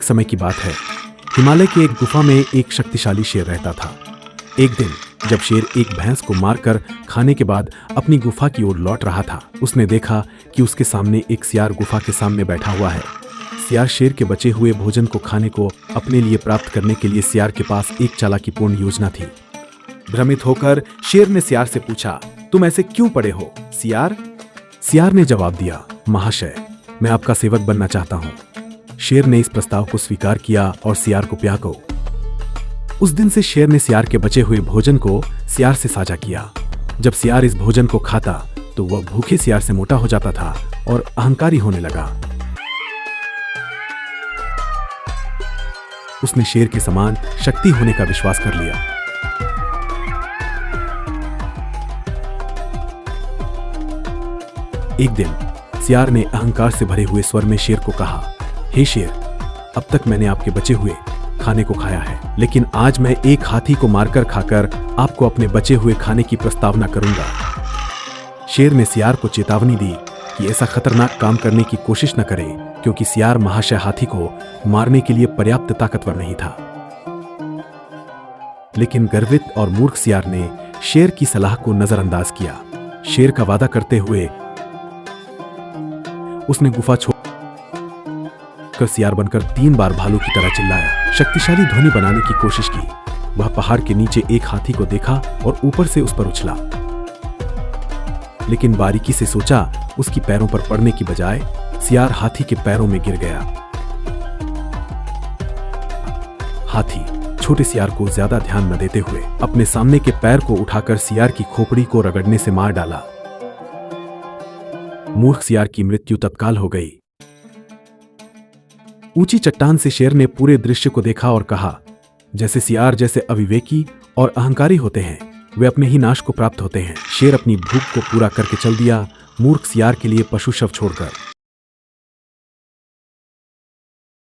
समय की बात है। हिमालय की एक गुफा में एक शक्तिशाली शेर रहता था। एक दिन जब शेर एक भैंस को मारकर खाने के बाद अपनी गुफा की ओर लौट रहा था, उसने देखा कि उसके सामने एक सियार गुफा के सामने बैठा हुआ है। सियार शेर के बचे हुए भोजन को खाने को अपने लिए प्राप्त करने के लिए सियार के पास एक चालाकीपूर्ण योजना थी। भ्रमित होकर शेर ने सियार से पूछा, तुम ऐसे क्यों पड़े हो सियार? सियार ने जवाब दिया, महाशय, मैं आपका सेवक बनना चाहता हूं। शेर ने इस प्रस्ताव को स्वीकार किया और सियार को प्यार को। उस दिन से शेर ने सियार के बचे हुए भोजन को सियार से साझा किया। जब सियार इस भोजन को खाता तो वह भूखे सियार से मोटा हो जाता था और अहंकारी होने लगा। उसने शेर के समान शक्ति होने का विश्वास कर लिया। एक दिन सियार ने अहंकार से भरे हुए स्वर में शेर को कहा, हे शेर, अब तक मैंने आपके बचे हुए खाने को खाया है, लेकिन आज मैं एक हाथी को मारकर खाकर आपको अपने बचे हुए खाने की प्रस्तावना करूंगा। शेर ने सियार को चेतावनी दी कि ऐसा खतरनाक काम करने की कोशिश न करे, क्योंकि सियार महाशय हाथी को मारने के लिए पर्याप्त ताकतवर नहीं था। लेकिन गर्वित और मूर्ख सियार ने शेर की सलाह को नजरअंदाज किया। शेर का वादा करते हुए उसने गुफा छोड़कर सियार बनकर 3 बार भालू की तरह चिल्लाया। शक्तिशाली ध्वनि बनाने की कोशिश की। वह पहाड़ के नीचे एक हाथी को देखा और ऊपर से उस पर उछला, लेकिन बारीकी से सोचा उसकी पैरों पर पड़ने की बजाय सियार हाथी के पैरों में गिर गया। हाथी छोटे सियार को ज्यादा ध्यान न देते हुए अपने सामने के पैर को उठाकर सियार की खोपड़ी को रगड़ने से मार डाला। मूर्ख सियार की मृत्यु तत्काल हो गई। ऊंची चट्टान से शेर ने पूरे दृश्य को देखा और कहा, जैसे सियार जैसे अविवेकी और अहंकारी होते हैं, वे अपने ही नाश को प्राप्त होते हैं। शेर अपनी भूख को पूरा करके चल दिया, मूर्ख सियार के लिए पशु शव छोड़कर।